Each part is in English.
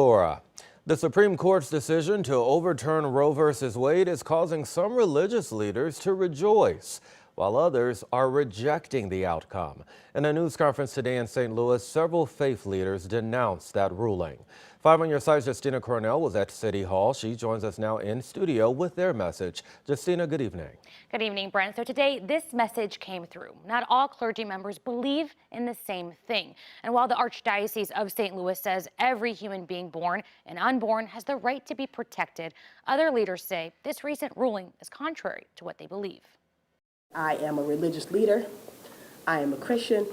Laura, the Supreme Court's decision to overturn Roe v. Wade is causing some religious leaders to rejoice, while others are rejecting the outcome. In a news conference today in St. Louis, several faith leaders denounced that ruling. 5 on your side, Justina Cornell was at City Hall. She joins us now in studio with their message. Justina, good evening. Good evening, Brent. So today, this message came through. Not all clergy members believe in the same thing. And while the Archdiocese of St. Louis says every human being born and unborn has the right to be protected, other leaders say this recent ruling is contrary to what they believe. I am a religious leader, I am a Christian,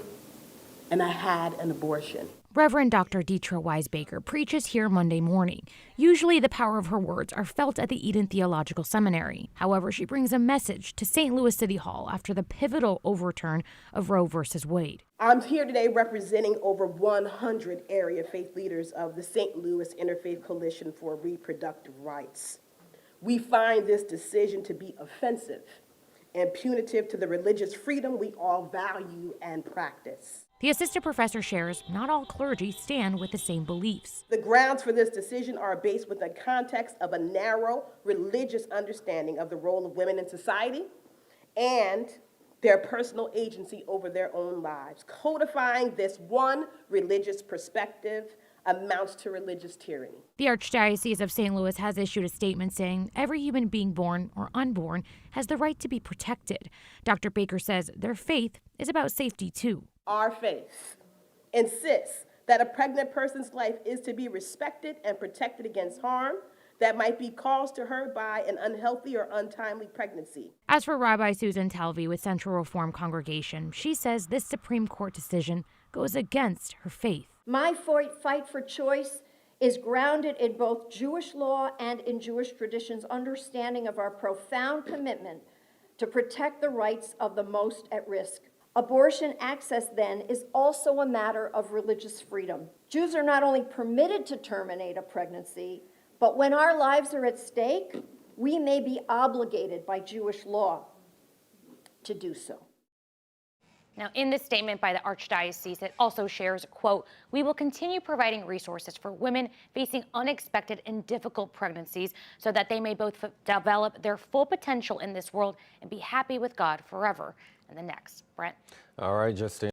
and I had an abortion. Reverend Dr. Dietra Wise Baker preaches here Monday morning. Usually the power of her words are felt at the Eden Theological Seminary. However, she brings a message to St. Louis City Hall after the pivotal overturn of Roe v. Wade. I'm here today representing over 100 area faith leaders of the St. Louis Interfaith Coalition for Reproductive Rights. We find this decision to be offensive and punitive to the religious freedom we all value and practice. The assistant professor shares not all clergy stand with the same beliefs. The grounds for this decision are based within the context of a narrow religious understanding of the role of women in society and their personal agency over their own lives. Codifying this one religious perspective amounts to religious tyranny. The Archdiocese of St. Louis has issued a statement saying every human being born or unborn has the right to be protected. Dr. Baker says their faith is about safety too. Our faith insists that a pregnant person's life is to be respected and protected against harm that might be caused to her by an unhealthy or untimely pregnancy. As for Rabbi Susan Talvey with Central Reform Congregation, she says this Supreme Court decision goes against her faith. My fight for choice is grounded in both Jewish law and in Jewish tradition's understanding of our profound commitment to protect the rights of the most at risk. Abortion access, then, is also a matter of religious freedom. Jews are not only permitted to terminate a pregnancy, but when our lives are at stake, we may be obligated by Jewish law to do so. Now, in this statement by the Archdiocese, it also shares, quote, "We will continue providing resources for women facing unexpected and difficult pregnancies so that they may both develop their full potential in this world and be happy with God forever and the next." Brent. All right, Justina.